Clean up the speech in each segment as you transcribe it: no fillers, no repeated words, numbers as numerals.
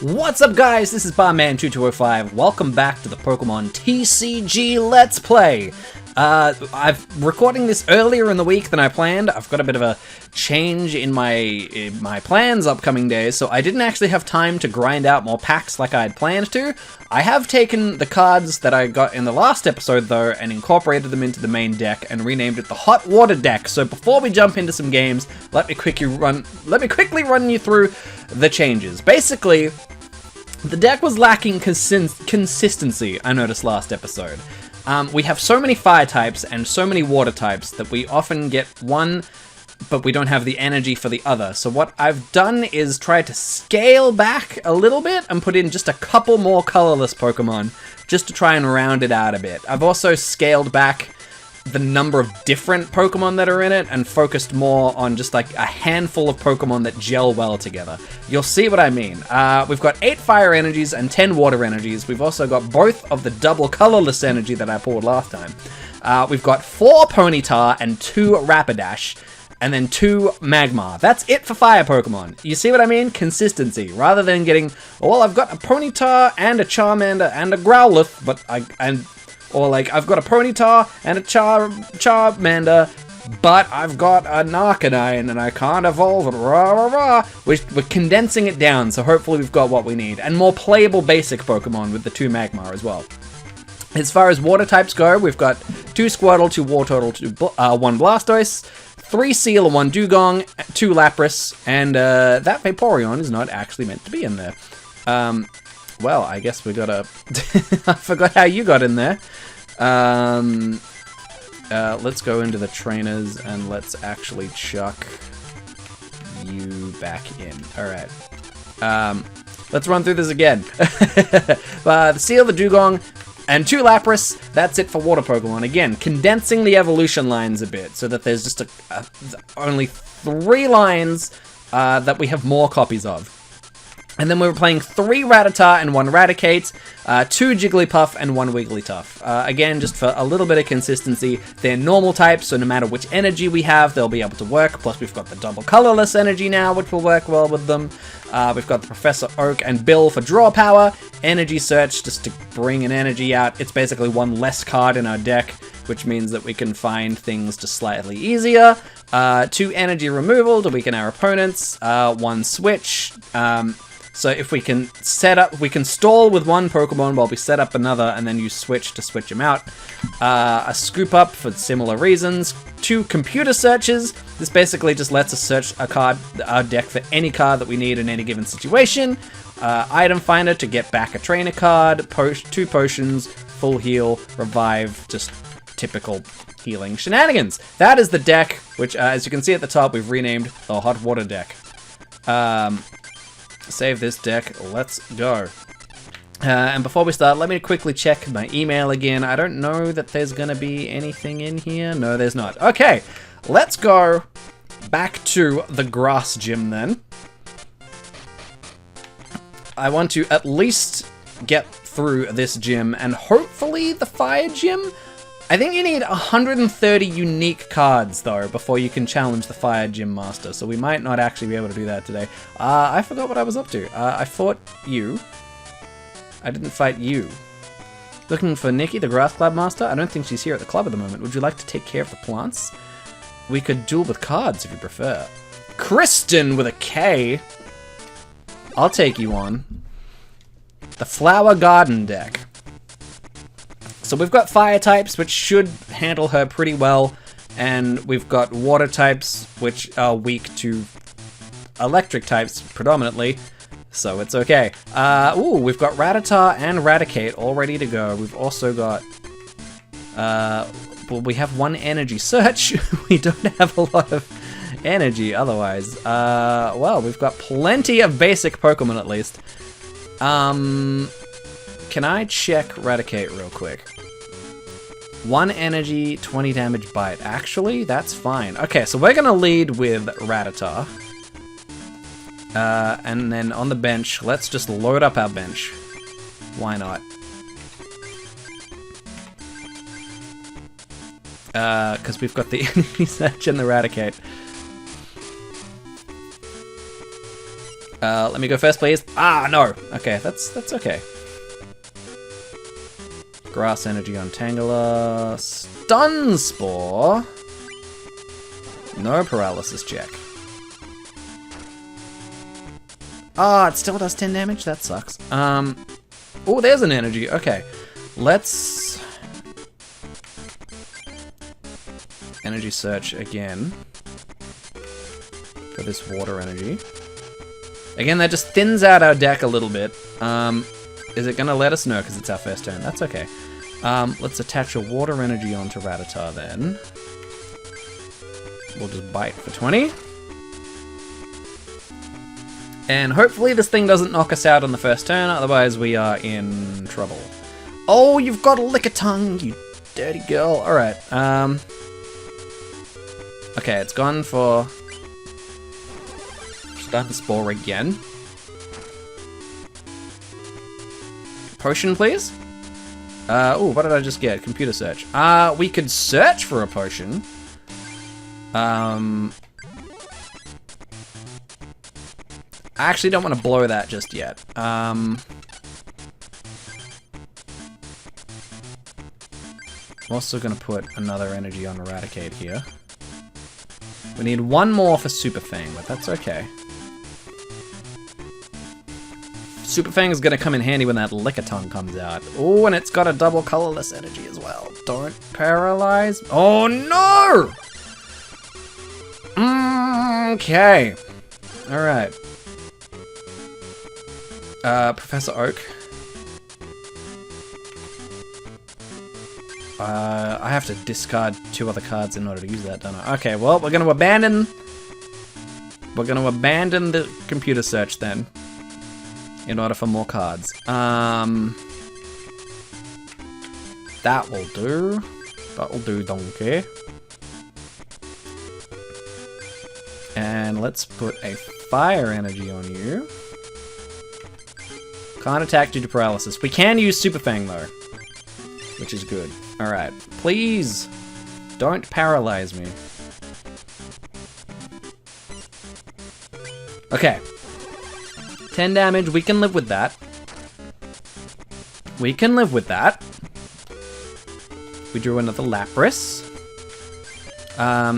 What's up guys, this is Barnman2205. Welcome back to the Pokemon TCG Let's Play. I'm recording this earlier in the week than I planned. I've got a bit of a change in my plans upcoming days, so I didn't actually have time to grind out more packs like I had planned to. I have taken the cards that I got in the last episode though and incorporated them into the main deck and renamed it the Hot Water deck. So before we jump into some games, let me quickly run you through the changes. Basically, the deck was lacking consistency, I noticed last episode. We have so many fire types and so many water types that we often get one, but we don't have the energy for the other. So what I've done is try to scale back a little bit and put in just a couple more colorless Pokemon, just to try and round it out a bit. I've also scaled back the number of different Pokemon that are in it and focused more on just like a handful of Pokemon that gel well together. You'll see what I mean. We've got 8 fire energies and 10 water energies. We've also got both of the double colorless energy that I pulled last time. We've got 4 Ponyta and 2 Rapidash, and then 2 Magmar. That's it for fire Pokemon. You see what I mean? Consistency. Rather than getting, well, I've got a Ponyta and a Charmander and a Growlithe, but or like, I've got a Ponyta and a Charmander, but I've got a Arcanine and I can't evolve it, rah rah rah. We're condensing it down, so hopefully we've got what we need. And more playable basic Pokemon with the 2 Magmar as well. As far as water types go, we've got 2 Squirtle, 2 Wartortle, 1 Blastoise, 3 Seal, 1 Dugong, 2 Lapras, and that Vaporeon is not actually meant to be in there. Well, I guess we gotta... I forgot how you got in there. Let's go into the trainers and let's actually chuck you back in. Alright. Let's run through this again. The Seal, the Dugong, and 2 Lapras. That's it for water Pokemon. Again, condensing the evolution lines a bit so that there's just only 3 lines that we have more copies of. And then we were playing 3 Rattata and 1 Raticate, 2 Jigglypuff and 1 Wigglytuff. Again, just for a little bit of consistency, they're normal types, so no matter which energy we have, they'll be able to work. Plus, we've got the double colorless energy now, which will work well with them. We've got the Professor Oak and Bill for draw power, Energy Search just to bring an energy out. It's basically 1 less card in our deck, which means that we can find things just slightly easier. 2 Energy Removal to weaken our opponents, 1 Switch. So if we can we can stall with 1 Pokemon while we set up another and then use Switch to switch them out. A Scoop Up for similar reasons. 2 Computer Searches. This basically just lets us search our deck for any card that we need in any given situation. Item Finder to get back a trainer card. 2 Potions, Full Heal, Revive, just typical healing shenanigans. That is the deck, which as you can see at the top, we've renamed the Hot Water deck. Save this deck, let's go. And before we start, let me quickly check my email again. I don't know that there's gonna be anything in here. No, there's not. Okay, let's go back to the grass gym then. I want to at least get through this gym and hopefully the fire gym. I think you need 130 unique cards, though, before you can challenge the Fire Gym Master, so we might not actually be able to do that today. I forgot what I was up to. I fought you. I didn't fight you. Looking for Nikki, the Grass Club Master? I don't think she's here at the club at the moment. Would you like to take care of the plants? We could duel with cards if you prefer. Kristen with a K. I'll take you on. The Flower Garden deck. So we've got fire types, which should handle her pretty well, and we've got water types, which are weak to electric types predominantly, so it's okay. Ooh, we've got Rattata and Raticate all ready to go. We've also got, well, we have 1 Energy Search. We don't have a lot of energy otherwise. Well, we've got plenty of basic Pokemon at least. Can I check Raticate real quick? 1 energy, 20 damage bite. Actually, that's fine. Okay, so we're gonna lead with Rattata. And then on the bench, let's just load up our bench. Why not? Because we've got the Energy Search and the Raticate. Let me go first, please. Ah, no. Okay, that's okay. Grass Energy on Tangela. Stun Spore. No paralysis check. Ah, it still does 10 damage? That sucks. Oh, there's an energy. Okay. Let's... Energy search again. For this water energy. Again, that just thins out our deck a little bit. Is it going to let us know because it's our first turn? That's okay. Let's attach a water energy onto Rattata then. We'll just bite for 20. And hopefully this thing doesn't knock us out on the first turn, otherwise we are in trouble. Oh, you've got a Lickitung, you dirty girl. Alright, okay, it's gone for... Stun Spore again. Potion, please? Oh, what did I just get? Computer search. We could search for a potion. I actually don't want to blow that just yet. I'm also going to put another energy on Eradicate here. We need one more for Super Fang, but that's okay. Super Fang is going to come in handy when that Lickitung comes out. Oh, and it's got a double colorless energy as well. Don't paralyze. Oh, no! Okay. Alright. Professor Oak. I have to discard 2 other cards in order to use that, don't I? Okay, well, we're going to abandon... We're going to abandon the computer search then. In order for more cards. That will do. That will do, donkey. And let's put a fire energy on you. Can't attack due to paralysis. We can use Super Fang though, which is good. Alright, please don't paralyze me. Okay. 10 damage, we can live with that. We can live with that. We drew another Lapras.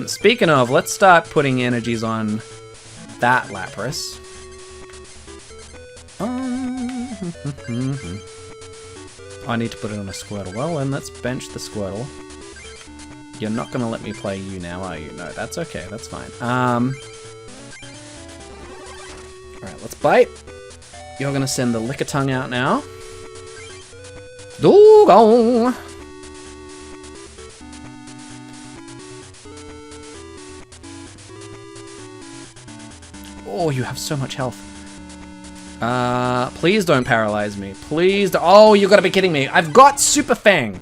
Speaking of, let's start putting energies on that Lapras. I need to put it on a Squirtle. Well, then let's bench the Squirtle. You're not going to let me play you now, are you? No, that's okay. That's fine. Alright, let's bite. You're going to send the Lickitung out now. Doggo! Oh, you have so much health. Please don't paralyze me. Please don't. Oh, you gotta be kidding me. I've got Super Fang.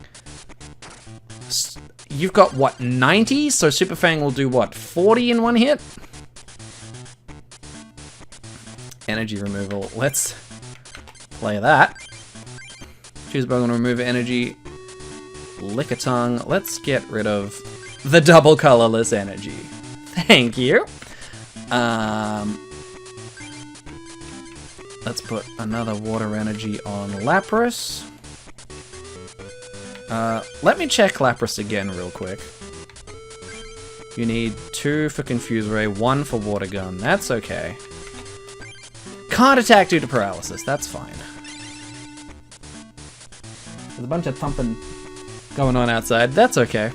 You've got, what, 90? So Super Fang will do, what, 40 in one hit? Energy removal. Let's play that. Choose bug and remove energy. Lickitung. Let's get rid of the double colorless energy. Thank you. Let's put another water energy on Lapras. Let me check Lapras again real quick. You need 2 for Confuse Ray, 1 for Water Gun. That's okay. Can't attack due to paralysis. That's fine. There's a bunch of thumping going on outside. That's okay.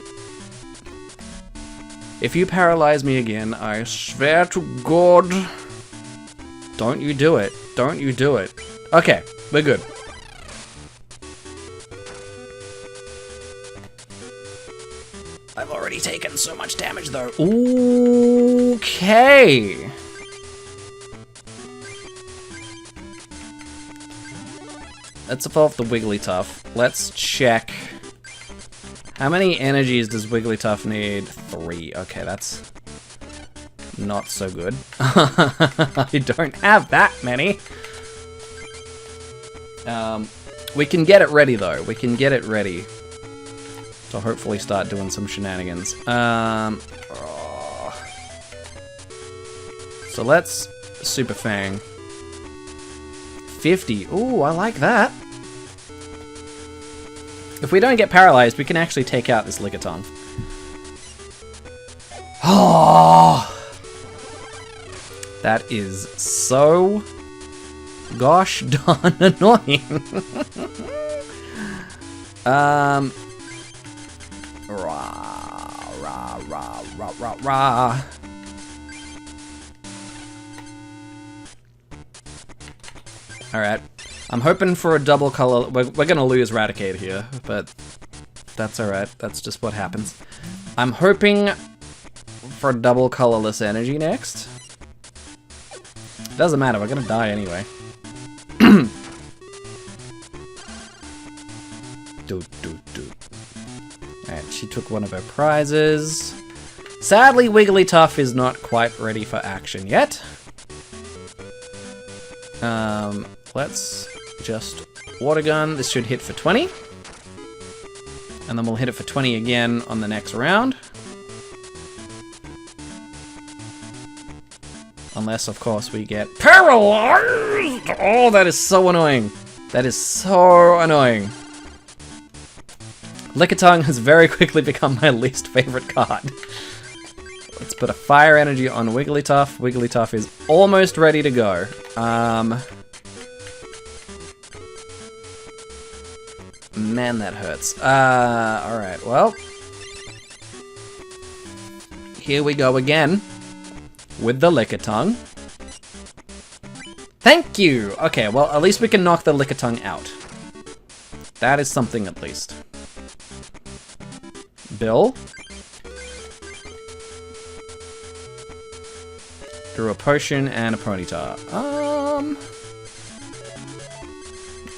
If you paralyze me again, I swear to God... Don't you do it. Don't you do it. Okay, we're good. I've already taken so much damage though. Okay. Let's evolve the Wigglytuff. Let's check. How many energies does Wigglytuff need? 3. Okay, that's not so good. I don't have that many. We can get it ready though. We can get it ready to hopefully start doing some shenanigans. So let's Super Fang. 50. Ooh, I like that. If we don't get paralyzed, we can actually take out this Lickitung. Oh! That is so gosh darn annoying. Rah. Alright. I'm hoping for a double color. We're gonna lose Raticate here, but that's alright. That's just what happens. I'm hoping for a double colorless energy next. Doesn't matter, we're gonna die anyway. Alright, she took one of her prizes. Sadly, Wigglytuff is not quite ready for action yet. Let's just Water Gun. This should hit for 20. And then we'll hit it for 20 again on the next round. Unless, of course, we get paralyzed! Oh, that is so annoying. That is so annoying. Lickitung has very quickly become my least favorite card. Let's put a Fire Energy on Wigglytuff. Wigglytuff is almost ready to go. Man, that hurts. Alright, well. Here we go again. With the Lickitung. Thank you! Okay, well, at least we can knock the Lickitung out. That is something, at least. Bill. Drew a potion and a Ponyta.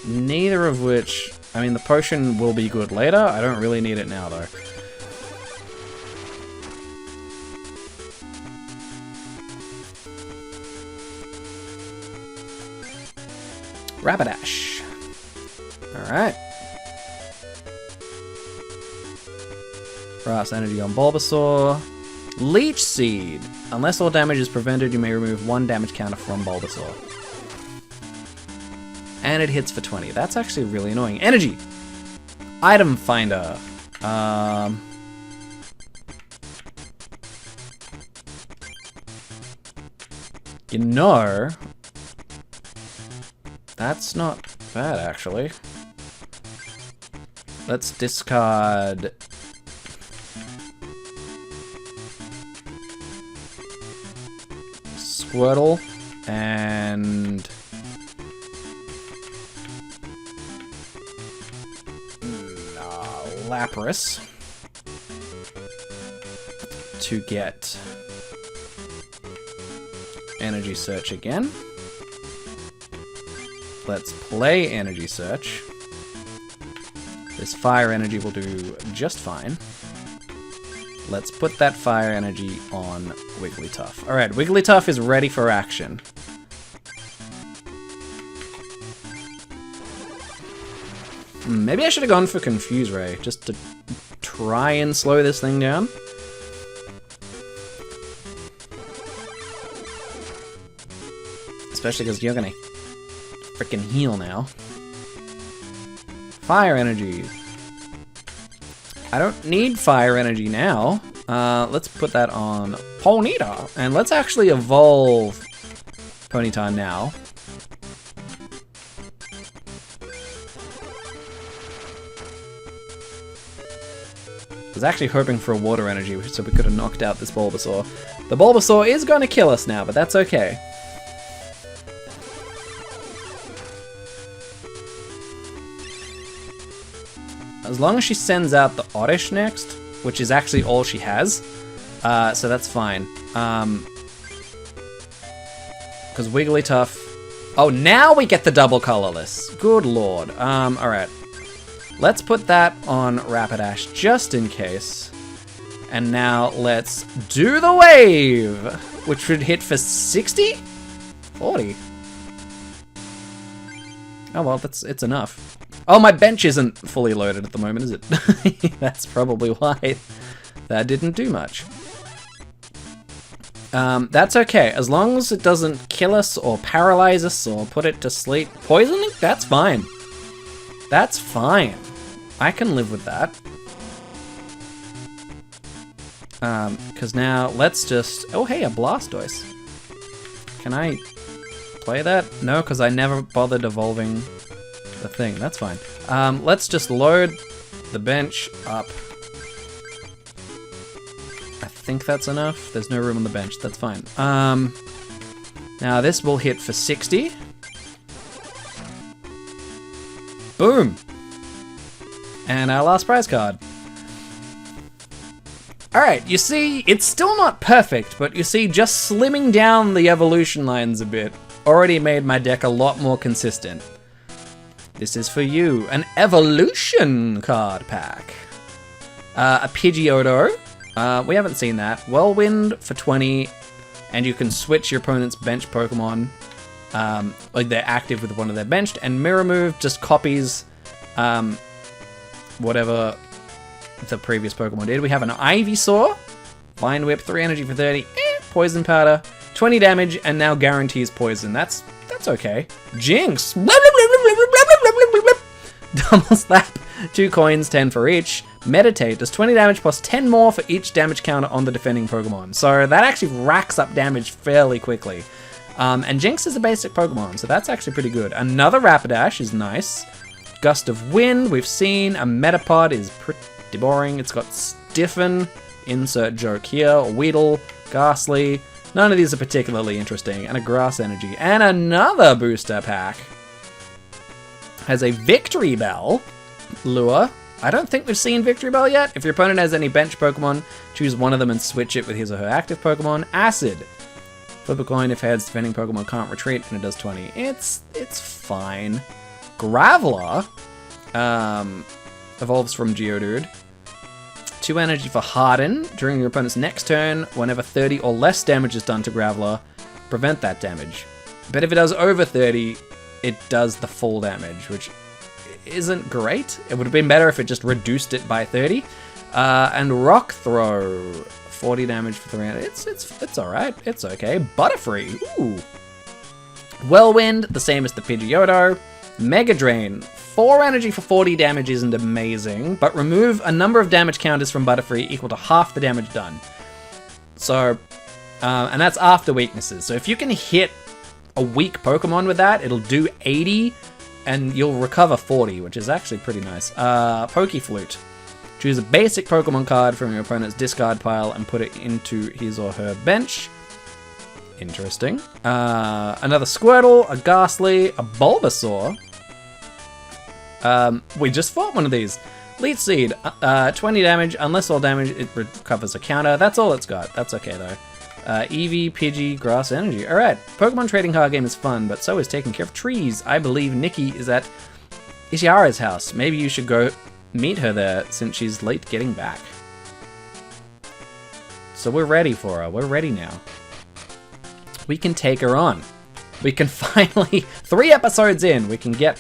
Neither of which... I mean, the potion will be good later. I don't really need it now, though. Rapidash. Alright. Grass Energy on Bulbasaur. Leech Seed. Unless all damage is prevented, you may remove 1 damage counter from Bulbasaur. And it hits for 20. That's actually really annoying. Energy! Item Finder. You know... That's not bad, actually. Let's discard... Squirtle and... Lapras to get Energy Search again. Let's play Energy Search. This Fire Energy will do just fine. Let's put that Fire Energy on Wigglytuff. Alright, Wigglytuff is ready for action. Maybe I should have gone for Confuse Ray, just to try and slow this thing down. Especially because you're gonna freaking heal now. Fire Energy. I don't need Fire Energy now. Let's put that on Ponyta. And let's actually evolve Ponyta now. I was actually hoping for a Water Energy so we could have knocked out this Bulbasaur. The Bulbasaur is going to kill us now, but that's okay. As long as she sends out the Oddish next, which is actually all she has, so that's fine. Because Wigglytuff... Oh, now we get the double colorless. Good lord. Alright. Let's put that on Rapidash just in case. And now let's do the wave, which should hit for 60? 40. Oh well, it's enough. Oh, my bench isn't fully loaded at the moment, is it? That's probably why that didn't do much. That's okay. As long as it doesn't kill us or paralyze us or put it to sleep. Poisoning? That's fine. That's fine. I can live with that. Because now let's just... Oh, hey, a Blastoise. Can I play that? No, because I never bothered evolving the thing. That's fine. Let's just load the bench up. I think that's enough. There's no room on the bench. That's fine. Now this will hit for 60. Boom. And our last prize card. Alright, you see, it's still not perfect, but you see, just slimming down the evolution lines a bit already made my deck a lot more consistent. This is for you, an evolution card pack. A Pidgeotto. We haven't seen that. Whirlwind for 20, and you can switch your opponent's bench Pokemon. Like they're active with one of their benched, and Mirror Move just copies whatever the previous Pokemon did. We have an Ivysaur, Vine Whip, 3 energy for 30, Poison Powder, 20 damage, and now guarantees poison. That's okay. Jinx! Double Slap, 2 coins, 10 for each. Meditate does 20 damage plus 10 more for each damage counter on the defending Pokemon. So that actually racks up damage fairly quickly. And Jinx is a basic Pokemon, so that's actually pretty good. Another Rapidash is nice. Gust of Wind, we've seen. A Metapod is pretty boring. It's got Stiffen, insert joke here, Weedle, Ghastly. None of these are particularly interesting. And a Grass Energy. And another booster pack has a Victory Bell lure. I don't think we've seen Victory Bell yet. If your opponent has any bench Pokemon, choose one of them and switch it with his or her active Pokemon. Acid. Flip a coin if heads, defending Pokemon can't retreat, and it does 20. It's fine. Graveler evolves from Geodude. 2 energy for Harden. During your opponent's next turn, whenever 30 or less damage is done to Graveler, prevent that damage. But if it does over 30, it does the full damage, which isn't great. It would have been better if it just reduced it by 30. And Rock Throw, 40 damage for 300. It's alright. It's okay. Butterfree. Ooh. Whirlwind, the same as the Pidgeotto. Mega Drain, 4 energy for 40 damage isn't amazing, but remove a number of damage counters from Butterfree equal to half the damage done. So, and that's after weaknesses. So if you can hit a weak Pokemon with that, it'll do 80, and you'll recover 40, which is actually pretty nice. Pokeflute. Choose a basic Pokemon card from your opponent's discard pile and put it into his or her bench. Interesting. Another Squirtle, a Ghastly, a Bulbasaur. We just fought one of these. Leech Seed, 20 damage. Unless all damage, it recovers a counter. That's all it's got. That's okay, though. Eevee, Pidgey, Grass Energy. Alright, Pokemon trading card game is fun, but so is taking care of trees. I believe Nikki is at Ishiara's house. Maybe you should go meet her there, since she's late getting back. So we're ready for her. We're ready now. We can take her on. We can finally, 3 episodes in, we can get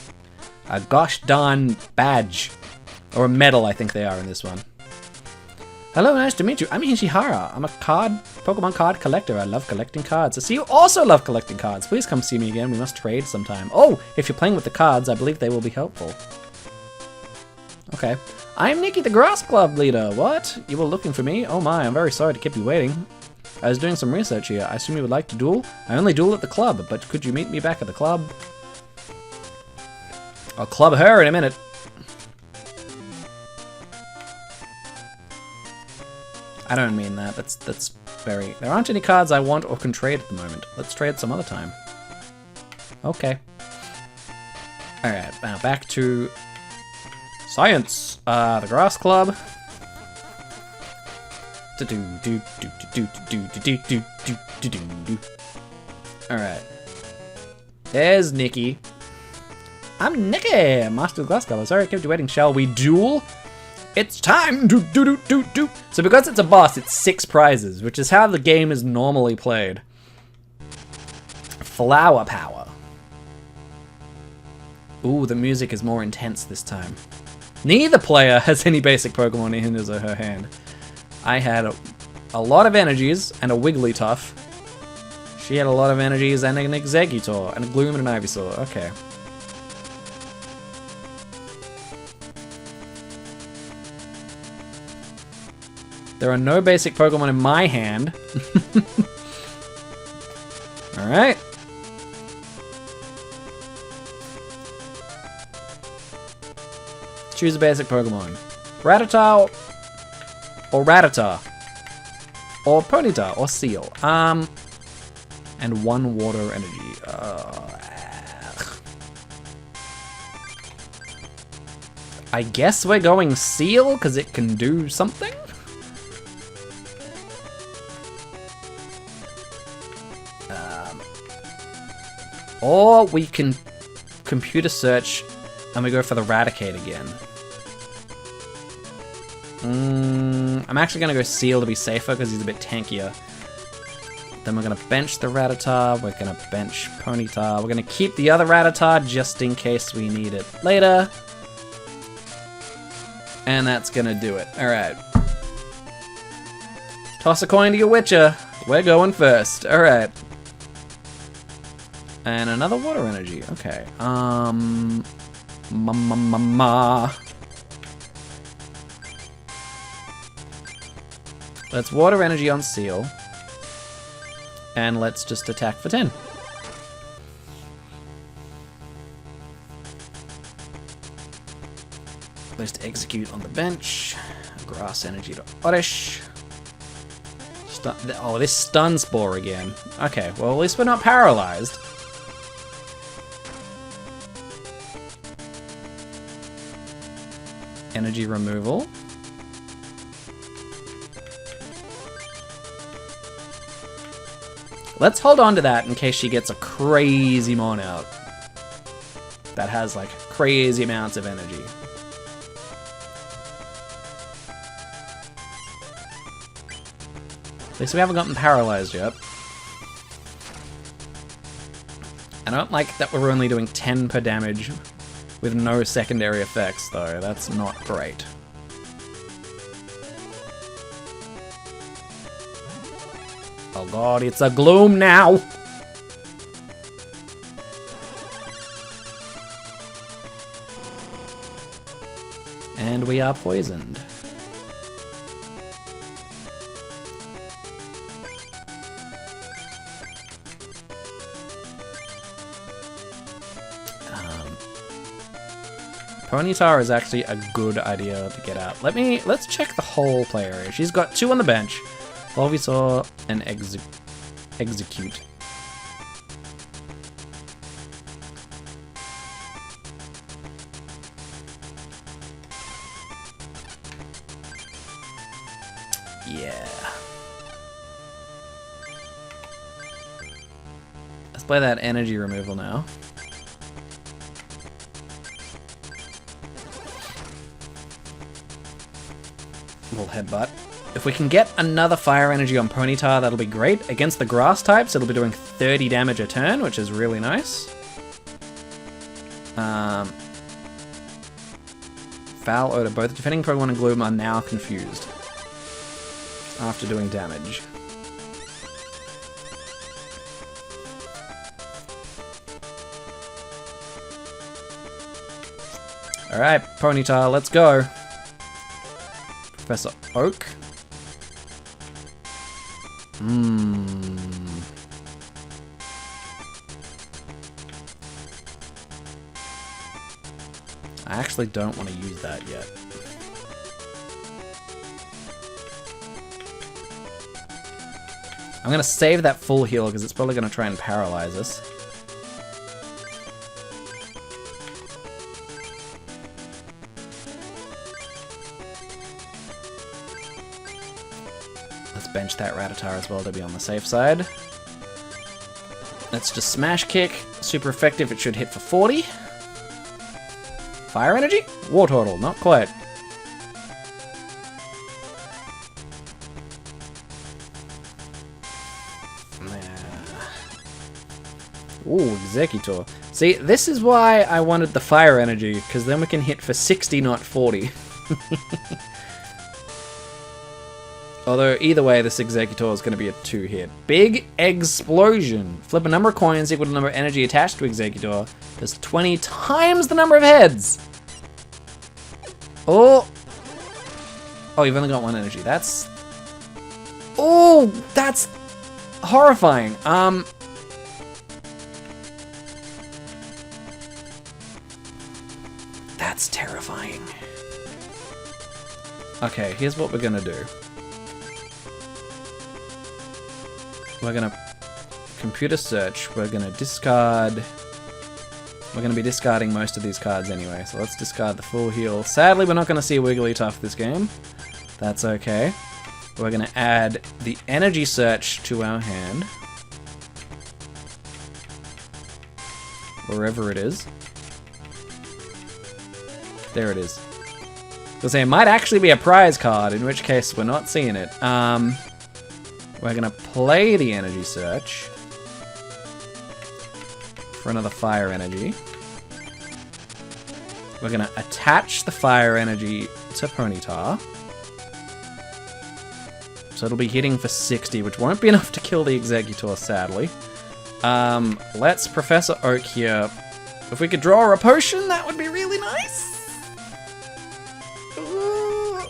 a gosh darn badge. Or a medal, I think they are in this one. Hello, nice to meet you. I'm Ishihara. I'm a Pokemon card collector. I love collecting cards. I see you also love collecting cards. Please come see me again. We must trade sometime. Oh, if you're playing with the cards, I believe they will be helpful. Okay. I'm Nikki, the Grass Club leader. What? You were looking for me? Oh my, I'm very sorry to keep you waiting. I was doing some research here. I assume you would like to duel? I only duel at the club, but could you meet me back at the club? I'll club her in a minute. I don't mean that. That's very... There aren't any cards I want or can trade at the moment. Let's trade some other time. Okay. Alright, now back to... Science! The Grass Club. Alright. There's Nikki. I'm Nikki, Master of the Glass Club. I'm sorry I kept you waiting. Shall we duel? It's time! Do. So because it's a boss, it's 6 prizes, which is how the game is normally played. Flower Power. Ooh, the music is more intense this time. Neither player has any basic Pokemon in his or her hand. I had a lot of energies and a Wigglytuff. She had a lot of energies and an Executor, and a Gloom and an Ivysaur. Okay. There are no basic Pokemon in my hand. Alright. Choose a basic Pokemon. Rattata or Rattata. Or Ponyta or Seal. And one water energy. I guess we're going Seal because it can do something? Or we can computer search and we go for the Raticate again. I'm actually going to go Seal to be safer because he's a bit tankier. Then we're going to bench the Rattata. We're going to bench Ponyta. We're going to keep the other Rattata just in case we need it later. And that's going to do it. Alright. Toss a coin to your Witcher. We're going first. Alright. And another water energy. Okay. Let's water energy on Seal. And let's just attack for 10. Let's execute on the bench. Grass energy to Oddish. Oh, this stun spore again. Okay, well at least we're not paralyzed. Energy removal. Let's hold on to that in case she gets a crazy mon out. That has like crazy amounts of energy. At least we haven't gotten paralyzed yet. I don't like that we're only doing 10 per damage with no secondary effects though. That's not great. Oh god, it's a Gloom now! And we are poisoned. Ponyta is actually a good idea to get out. Let's check the whole play area. She's got 2 on the bench. Bulbasaur and Execute. Yeah. Let's play that energy removal now. We'll headbutt. If we can get another fire energy on Ponyta, that'll be great. Against the grass types, it'll be doing 30 damage a turn, which is really nice. Foul Odor. Both defending Pokemon and Gloom are now confused after doing damage. Alright, Ponyta, let's go. Professor Oak. I actually don't want to use that yet. I'm going to save that full heal because it's probably going to try and paralyze us. Let's bench that Rattata as well to be on the safe side. Let's just Smash Kick. Super effective. It should hit for 40. Fire energy? War Turtle. Not quite. Ooh, Executor. See, this is why I wanted the fire energy, because then we can hit for 60, not 40. Although, either way, this Executor is going to be a 2-hit. Big Explosion. Flip a number of coins equal to the number of energy attached to Executor. Does 20 times the number of heads. Oh. Oh, you've only got 1 energy. That's... Oh, that's horrifying. That's terrifying. Okay, here's what we're gonna do. We're gonna computer search. We're gonna discard. We're gonna be discarding most of these cards anyway, so let's discard the full heal. Sadly, we're not gonna see Wigglytuff this game. That's okay. We're gonna add the energy search to our hand. Wherever it is. There it is. So say it might actually be a prize card, in which case we're not seeing it. We're gonna play the energy search for another fire energy. We're gonna attach the fire energy to Ponyta. So it'll be hitting for 60, which won't be enough to kill the Executor, sadly. Let's Professor Oak here. If we could draw a potion, that would be really nice. Ooh.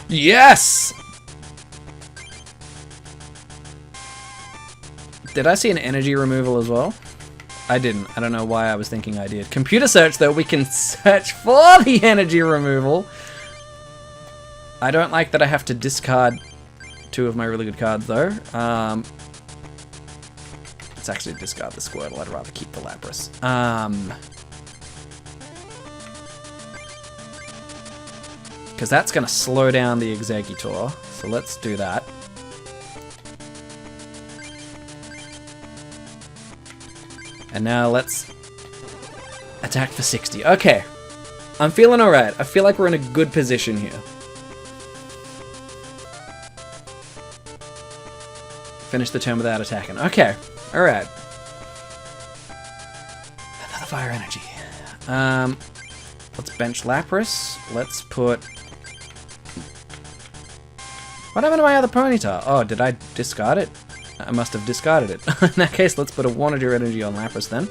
Yes! Did I see an energy removal as well? I didn't. I don't know why I was thinking I did. Computer search, though, we can search for the energy removal. I don't like that I have to discard 2 of my really good cards, though. Let's actually discard the Squirtle. I'd rather keep the Lapras. Because that's going to slow down the Executor. So let's do that. And now let's attack for 60. Okay. I'm feeling alright. I feel like we're in a good position here. Finish the turn without attacking. Okay. Alright. Another fire energy. Let's bench Lapras. Let's put... What happened to my other Ponyta? Oh, did I discard it? I must have discarded it. In that case, let's put a Wannager energy on Lapras then.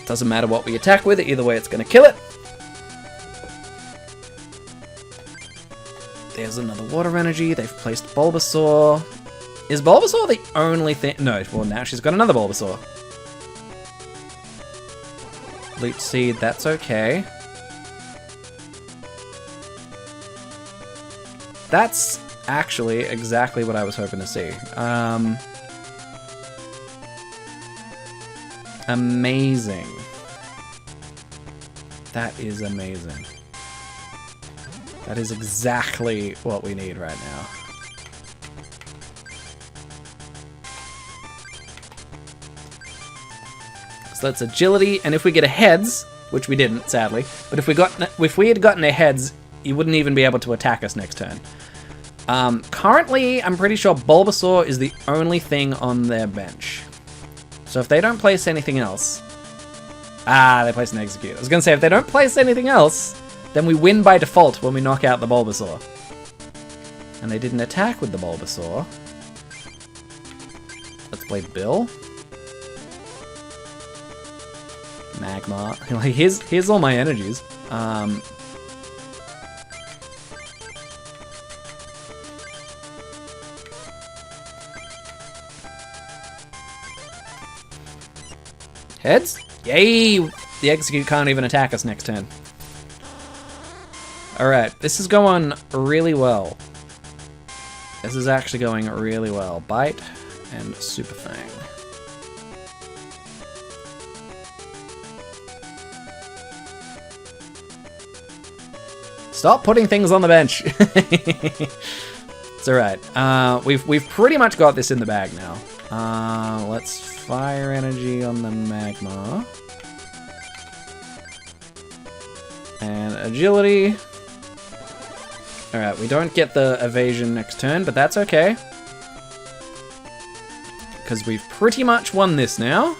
Doesn't matter what we attack with, either way it's going to kill it. There's another water energy. They've placed Bulbasaur. Is Bulbasaur the only thing? No, well now she's got another Bulbasaur. Leech Seed, that's okay. That's actually exactly what I was hoping to see. Amazing. That is amazing. That is exactly what we need right now. So that's agility, and if we get a heads, which we didn't, sadly, but if we had gotten a heads, he wouldn't even be able to attack us next turn. Currently, I'm pretty sure Bulbasaur is the only thing on their bench. So if they don't place anything else... Ah, they place an Execute. I was going to say, if they don't place anything else, then we win by default when we knock out the Bulbasaur. And they didn't attack with the Bulbasaur. Let's play Bill. Magma. Like, here's all my energies. Heads? Yay! The Execute can't even attack us next turn. Alright, this is going really well. This is actually going really well. Bite and Super Fang. Stop putting things on the bench. It's alright. We've pretty much got this in the bag now. Let's fire energy on the Magma. And agility. Alright, we don't get the evasion next turn, but that's okay. Because we've pretty much won this now.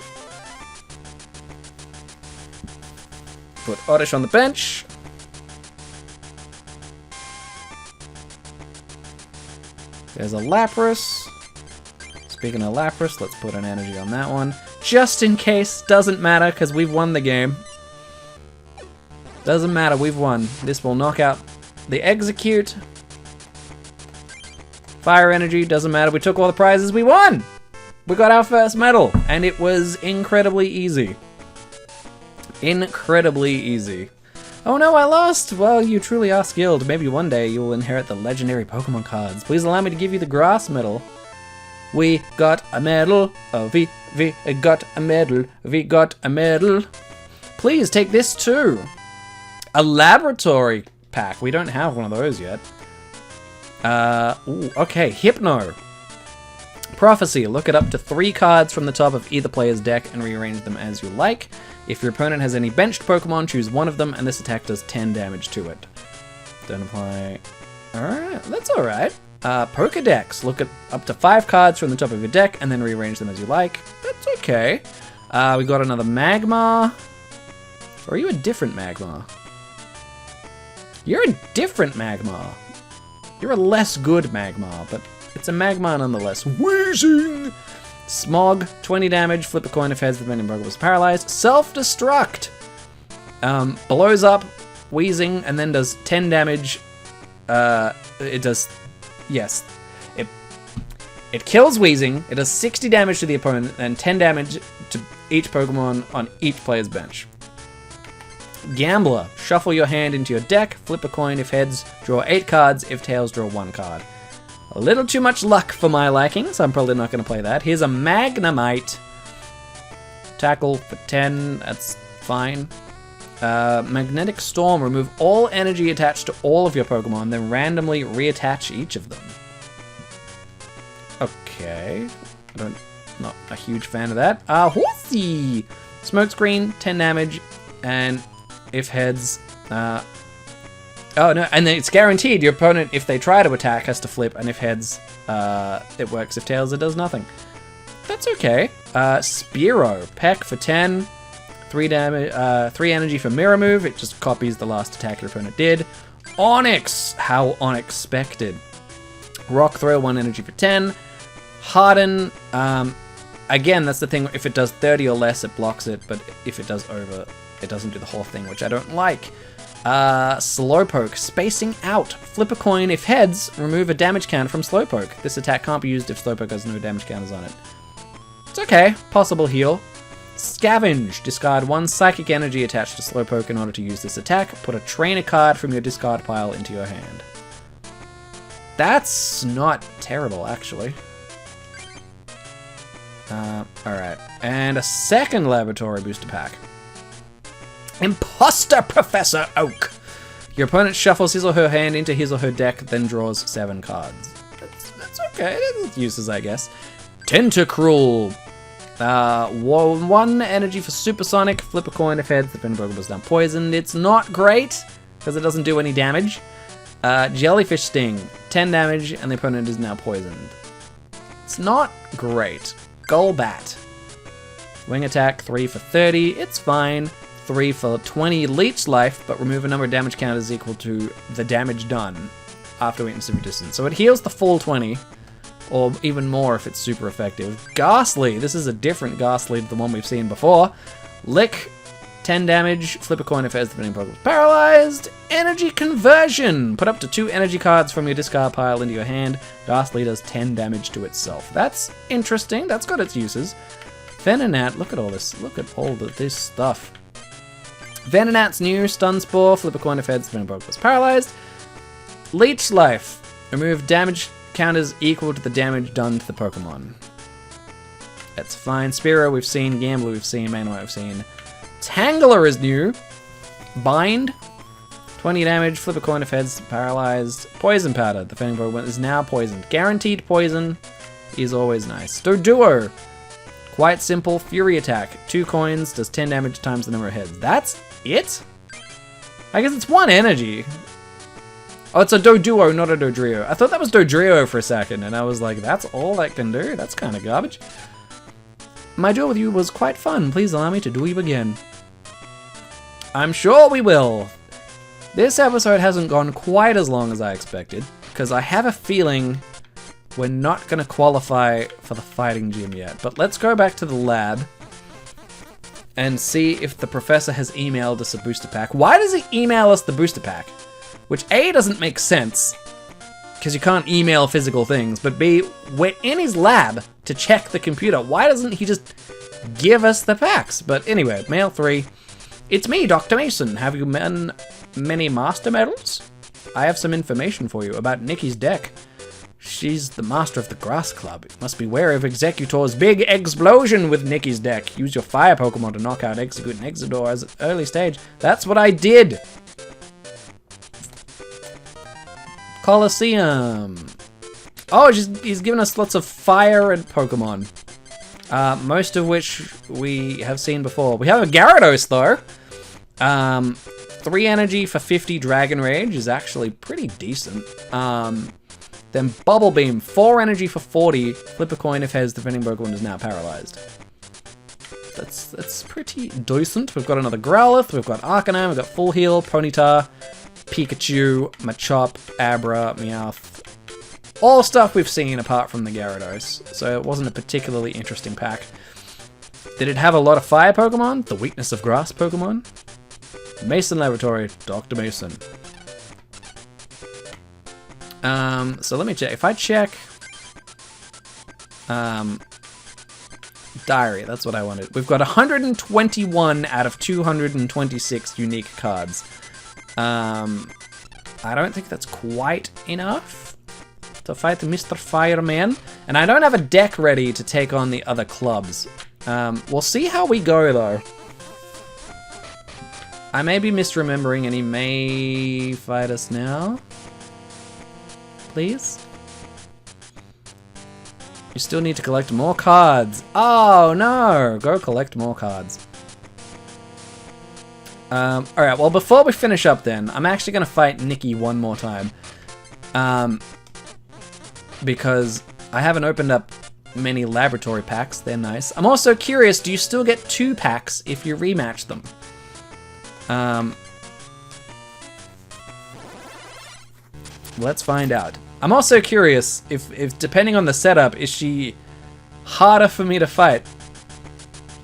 Put Oddish on the bench. There's a Lapras. Speaking of Lapras, let's put an energy on that one. Just in case, doesn't matter, because we've won the game. Doesn't matter, we've won. This will knock out the Execute. Fire energy, doesn't matter, we took all the prizes, we won! We got our first medal, and it was incredibly easy. Incredibly easy. Oh no, I lost! Well, you truly are skilled. Maybe one day you will inherit the legendary Pokemon cards. Please allow me to give you the grass medal. We got a medal. Oh, we got a medal. We got a medal. Please take this too. A laboratory pack. We don't have one of those yet. Ooh, okay, Hypno. Prophecy. Look at up to 3 cards from the top of either player's deck and rearrange them as you like. If your opponent has any benched Pokemon, choose one of them, and this attack does 10 damage to it. Don't apply. Alright, that's alright. Pokedex. Look at up to 5 cards from the top of your deck, and then rearrange them as you like. That's okay. We got another Magmar. Or are you a different Magmar? You're a different Magmar. You're a less good Magmar, but it's a Magmar nonetheless. Wheezing! Smog, 20 damage, flip a coin if heads, the remaining Pokemon is paralyzed. Self-destruct! Blows up, Wheezing, and then does 10 damage. It does... Yes. It kills Wheezing, it does 60 damage to the opponent, and 10 damage to each Pokemon on each player's bench. Gambler, shuffle your hand into your deck, flip a coin if heads, draw 8 cards, if tails, draw 1 card. A little too much luck for my liking, so I'm probably not going to play that. Here's a Magnemite. Tackle for 10, that's fine. Magnetic Storm, remove all energy attached to all of your Pokemon, then randomly reattach each of them. Okay. Not a huge fan of that. Horsey! Smokescreen, 10 damage, and if heads... Oh, no, and then it's guaranteed your opponent, if they try to attack, has to flip, and if heads, it works. If tails, it does nothing. That's okay. Spearow, Peck for 10, 3 damage, 3 energy for Mirror Move, it just copies the last attack your opponent did. Onyx, how unexpected. Rock Throw, 1 energy for 10. Harden, again, that's the thing, if it does 30 or less, it blocks it, but if it does over, it doesn't do the whole thing, which I don't like. Slowpoke, spacing out. Flip a coin if heads, remove a damage counter from Slowpoke. This attack can't be used if Slowpoke has no damage counters on it. It's okay, possible heal. Scavenge, discard 1 psychic energy attached to Slowpoke in order to use this attack. Put a trainer card from your discard pile into your hand. That's not terrible, actually. Alright, and a second laboratory booster pack. Imposter Professor Oak. Your opponent shuffles his or her hand into his or her deck, then draws 7 cards. That's okay. It's uses, I guess. Tentacruel. 1 energy for Supersonic. Flip a coin if heads. The Pokemon goes down poisoned. It's not great because it doesn't do any damage. Jellyfish Sting. 10 damage, and the opponent is now poisoned. It's not great. Golbat. Wing attack. 3 for 30. It's fine. 3 for 20 leech life, but remove a number of damage counters equal to the damage done after waiting super distance. So it heals the full 20, or even more if it's super effective. Ghastly, this is a different Ghastly to the one we've seen before. Lick, 10 damage, flip a coin if it's the Pokemon is paralyzed. Energy conversion, put up to 2 energy cards from your discard pile into your hand. Ghastly does 10 damage to itself. That's interesting, that's got its uses. Venonat, look at all this, look at all this stuff. Venonat's new, Stun Spore, flip a coin if heads, the Pokemon was paralyzed. Leech Life, remove damage counters equal to the damage done to the Pokemon. That's fine. Spearow we've seen, Gambler we've seen, Magnemite we've seen. Tangler is new. Bind, 20 damage, flip a coin if heads, paralyzed. Poison Powder, the defending Pokemon is now poisoned. Guaranteed poison is always nice. Doduo, quite simple, Fury Attack, 2 coins, does 10 damage times the number of heads. That's it? I guess it's 1 energy. Oh, it's a Doduo, not a Dodrio. I thought that was Dodrio for a second, and I was like, that's all that can do? That's kind of garbage. My duel with you was quite fun. Please allow me to duel you again. I'm sure we will. This episode hasn't gone quite as long as I expected, because I have a feeling we're not going to qualify for the fighting gym yet. But let's go back to the lab and see if the professor has emailed us a booster pack. Why does he email us the booster pack? Which A, doesn't make sense, because you can't email physical things, but B, we're in his lab to check the computer. Why doesn't he just give us the packs? But anyway, mail 3. It's me, Dr. Mason. Have you won many master medals? I have some information for you about Nikki's deck. She's the master of the Grass Club. You must be wary of Executor's big explosion with Nikki's deck. Use your fire Pokemon to knock out Execute and Exeggutor as an early stage. That's what I did. Colosseum. Oh, he's given us lots of fire and Pokemon. Most of which we have seen before. We have a Gyarados, though. 3 energy for 50 Dragon Rage is actually pretty decent. Then Bubble Beam, 4 energy for 40. Flip a coin if heads, defending Pokemon is now paralyzed. That's pretty decent. We've got another Growlithe, we've got Arcanine, we've got Full Heal, Ponyta, Pikachu, Machop, Abra, Meowth. All stuff we've seen apart from the Gyarados, so it wasn't a particularly interesting pack. Did it have a lot of fire Pokemon? The weakness of grass Pokemon? Mason Laboratory, Dr. Mason. So let me check. If I check Diary, that's what I wanted. We've got 121 out of 226 unique cards. I don't think that's quite enough to fight Mr. Fireman. And I don't have a deck ready to take on the other clubs. We'll see how we go, though. I may be misremembering, and he may fight us now. Please? You still need to collect more cards. Oh, no! Go collect more cards. Alright, well, before we finish up then, I'm actually going to fight Nikki one more time. Because I haven't opened up many laboratory packs. They're nice. I'm also curious, do you still get 2 packs if you rematch them? Let's find out. I'm also curious if depending on the setup, is she harder for me to fight?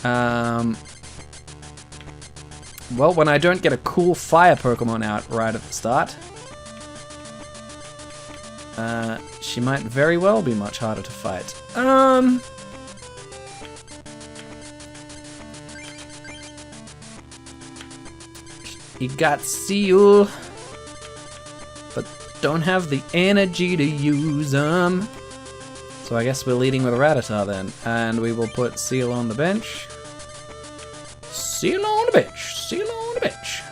Well, when I don't get a cool fire Pokemon out right at the start, she might very well be much harder to fight. You got Seal, but don't have the energy to use them. So I guess we're leading with Rattata then, and we will put Seal on the bench. Seal on the bench. Seal on the bench.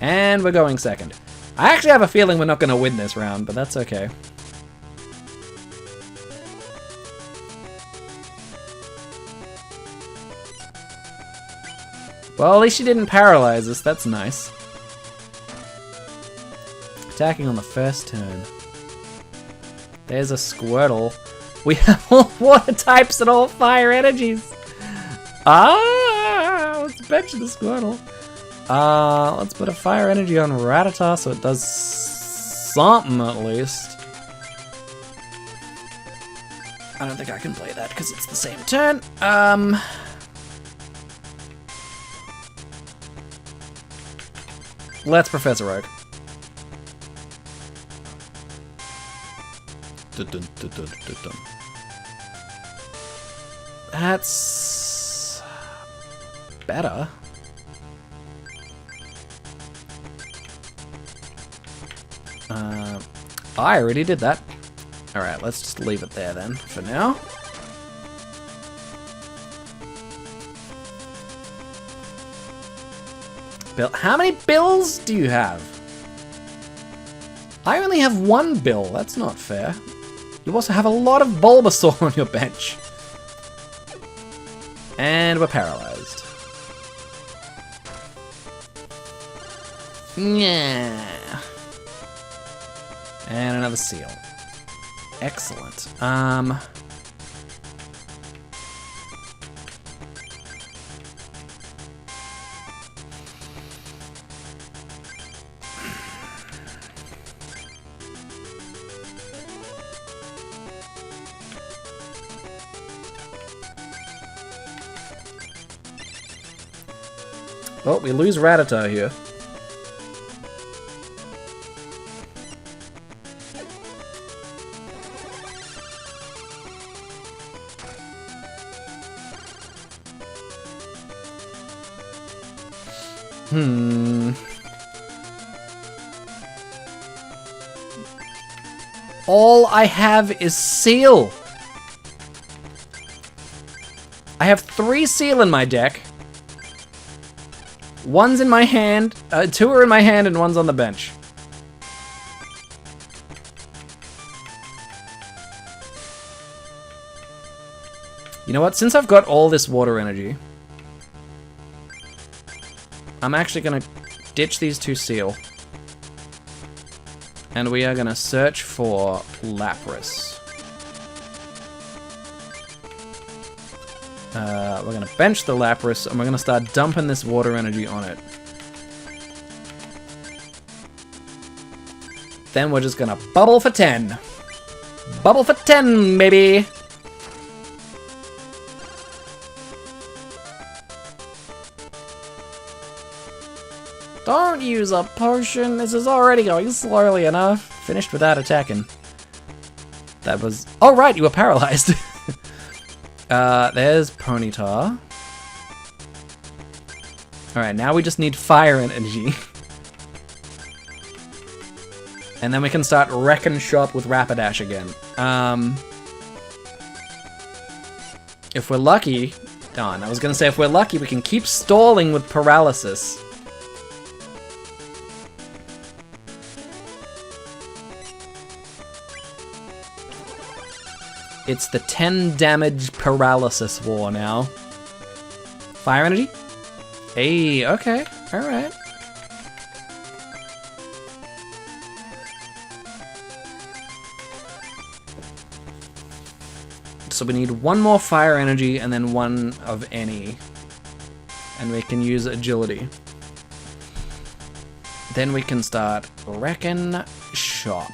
And we're going second. I actually have a feeling we're not going to win this round, but that's okay. Well, at least she didn't paralyze us. That's nice. Attacking on the first turn. There's a Squirtle. We have all water types and all fire energies. Let's bench the Squirtle. Let's put a fire energy on Rattata so it does something at least. I don't think I can play that because it's the same turn. Let's Professor Oak. That's better. I already did that. Alright, let's just leave it there then for now. Bill, how many bills do you have? I only have 1 bill. That's not fair. You also have a lot of Bulbasaur on your bench. And we're paralyzed. Yeah. And another Seal. Excellent. Oh, we lose Rattata here. All I have is Seal. I have 3 Seal in my deck. One's in my hand, 2 are in my hand, and 1's on the bench. You know what? Since I've got all this water energy, I'm actually gonna ditch these 2 Seal. And we are gonna search for Lapras. We're gonna bench the Lapras, and we're gonna start dumping this water energy on it. Then we're just gonna bubble for 10. Bubble for 10, baby! Don't use a potion. This is already going slowly enough. Finished without attacking. That was... Oh, right, you were paralyzed. There's Ponyta. Alright, now we just need fire energy. And then we can start wrecking shop with Rapidash again. If we're lucky... Darn, I was gonna say if we're lucky, we can keep stalling with Paralysis. It's the 10 damage paralysis war now. Fire energy? Hey, okay, alright. So we need 1 more fire energy and then 1 of any. And we can use agility. Then we can start wrecking shop.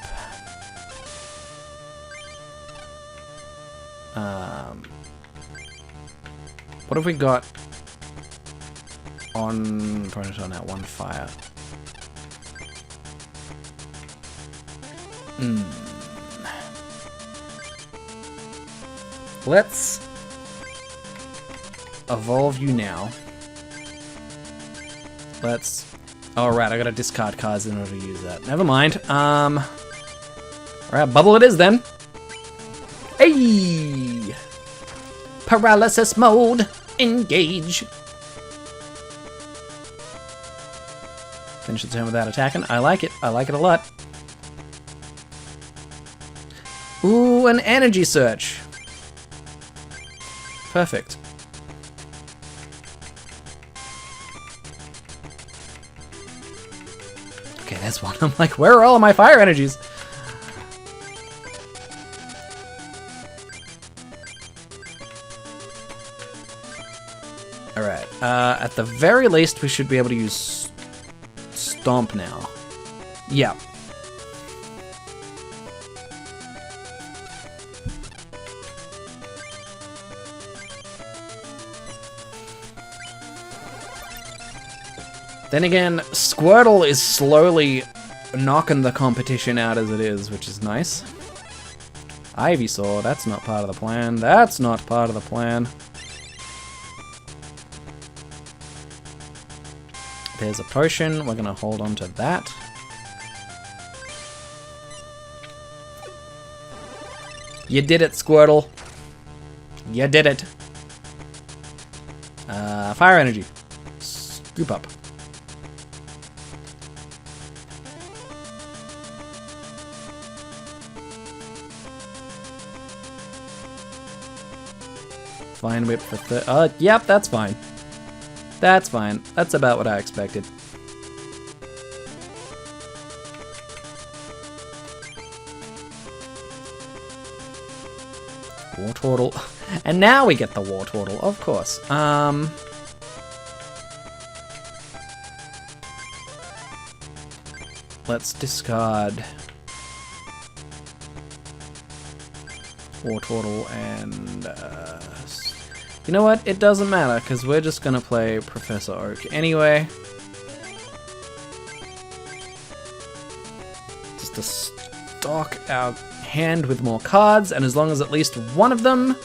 What have we got on Ponyta now? 1 fire. Let's evolve you now. Let's... Oh, right, I gotta discard cards in order to use that. Never mind. Alright, bubble it is then. Hey! Paralysis mode! Engage! Finish the turn without attacking. I like it. I like it a lot. Ooh, an energy search. Perfect. Okay, there's one. I'm like, where are all of my fire energies? Alright, at the very least, we should be able to use Stomp now. Yeah. Then again, Squirtle is slowly knocking the competition out as it is, which is nice. Ivysaur, that's not part of the plan. That's not part of the plan. There's a potion. We're gonna hold on to that. You did it, Squirtle. You did it. Fire energy. Scoop up. Fine whip for yep, that's fine. That's fine. That's about what I expected. Wartortle. And now we get the Wartortle, of course. Let's discard Wartortle and You know what? It doesn't matter, because we're just going to play Professor Oak anyway. Just to stock our hand with more cards, and as long as at least one of them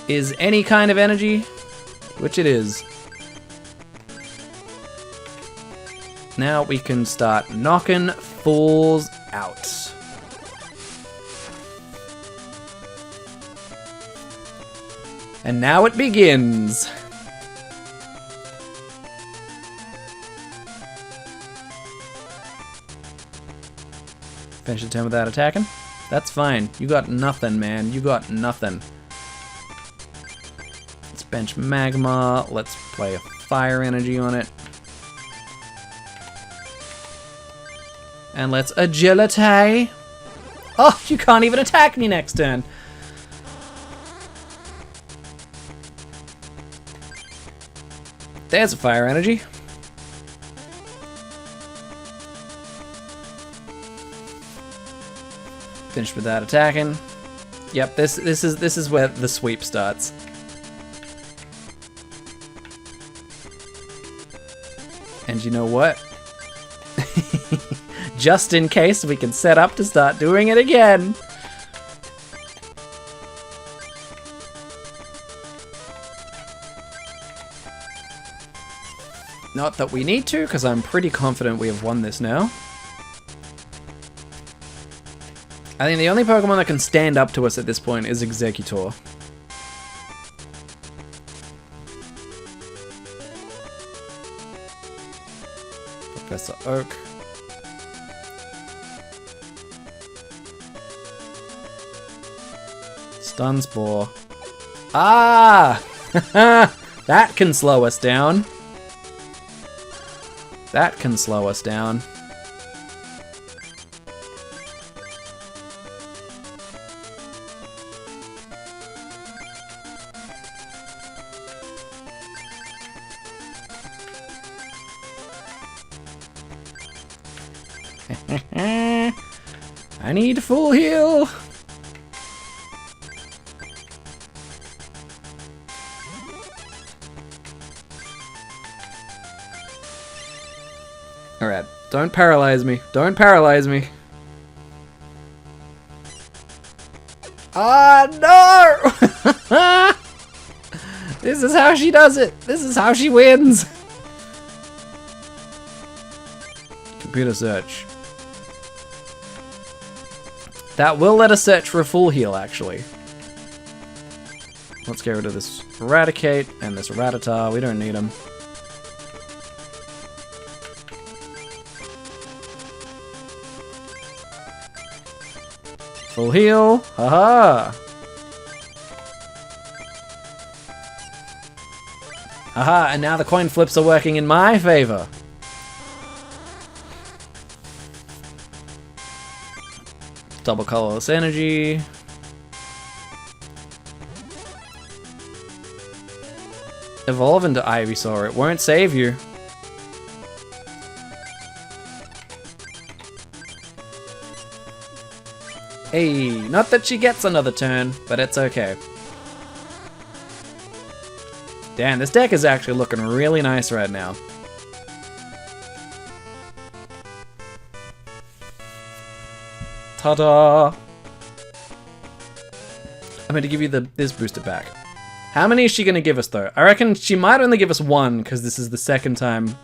is any kind of energy, which it is. Now we can start knocking fools out. And now it begins. Finish the turn without attacking? That's fine. You got nothing, man. You got nothing. Let's bench Magma. Let's play a Fire Energy on it. And let's Agility. Oh, you can't even attack me next turn. There's a Fire Energy. Finished without attacking. Yep, this is where the sweep starts. And you know what? Just in case, we can set up to start doing it again. Not that we need to, because I'm pretty confident we have won this now. I think the only Pokemon that can stand up to us at this point is Executor. Professor Oak. Stun Spore. Ah! That can slow us down. That can slow us down. I need full heal. Alright, don't paralyze me. Don't paralyze me. Ah, no! This is how she does it. This is how she wins. Computer search. That will let us search for a full heal, actually. Let's get rid of this Eradicate and this Rattata. We don't need them. Full heal. Haha. Haha, and now the coin flips are working in my favor. Double colorless energy. Evolve into Ivysaur. It won't save you. Hey, not that she gets another turn, but it's okay. Damn, this deck is actually looking really nice right now. Ta-da! I'm going to give you this booster pack. How many is she going to give us, though? I reckon she might only give us one, because this is the second time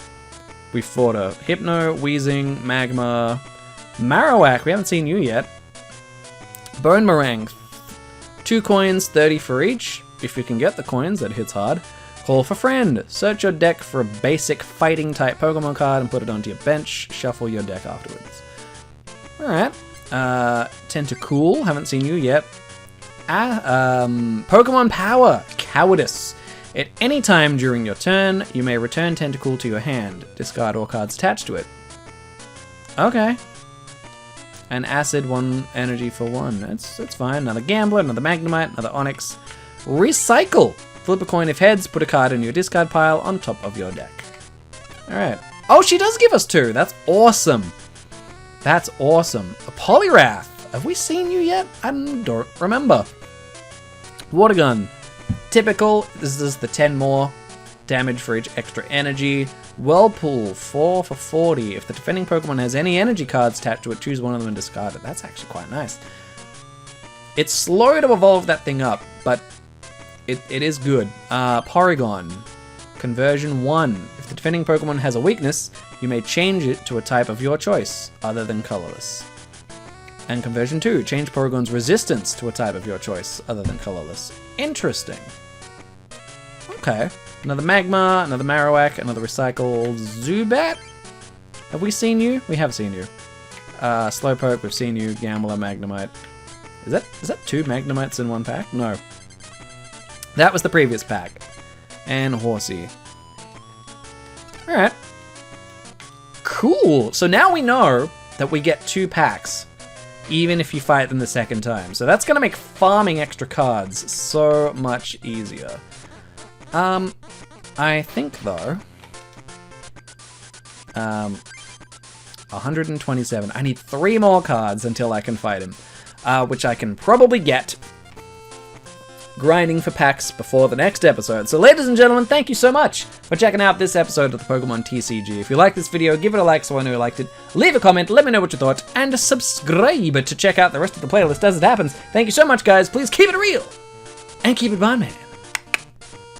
we fought her. Hypno, Weezing, Magma, Marowak, we haven't seen you yet. Bone Meringue, 2 coins, 30 for each. If you can get the coins, that hits hard. Call for Friend. Search your deck for a basic fighting type Pokemon card and put it onto your bench. Shuffle your deck afterwards. Alright. Tentacool, haven't seen you yet. Pokemon Power, Cowardice. At any time during your turn, you may return Tentacool to your hand. Discard all cards attached to it. Okay. An Acid, 1 energy for 1. That's fine. Another Gambler, another Magnemite, another Onix. Recycle. Flip a coin if heads, put a card in your discard pile on top of your deck. Alright. Oh, she does give us 2. That's awesome. That's awesome. A Poliwrath. Have we seen you yet? I don't remember. Water Gun. Typical, this is the 10 more damage for each extra energy. Whirlpool, 4 for 40. If the defending Pokemon has any energy cards attached to it, choose one of them and discard it. That's actually quite nice. It's slow to evolve that thing up, but it is good. Porygon, conversion 1. If the defending Pokemon has a weakness, you may change it to a type of your choice, other than colorless. And conversion 2, change Porygon's resistance to a type of your choice, other than colorless. Interesting. Okay. Another Magma, another Marowak, another recycled Zubat. Have we seen you? We have seen you. Slowpoke, we've seen you. Gambler, Magnemite. Is that 2 Magnemites in one pack? No. That was the previous pack. And Horsey. Alright. Cool. So now we know that we get 2 packs, even if you fight them the second time. So that's going to make farming extra cards so much easier. I think, though, 127. I need 3 more cards until I can fight him, which I can probably get grinding for packs before the next episode. So ladies and gentlemen, thank you so much for checking out this episode of the Pokemon TCG. If you like this video, give it a like so I know you liked it. Leave a comment, let me know what you thought, and subscribe to check out the rest of the playlist as it happens. Thank you so much, guys. Please keep it real, and keep it Barnman.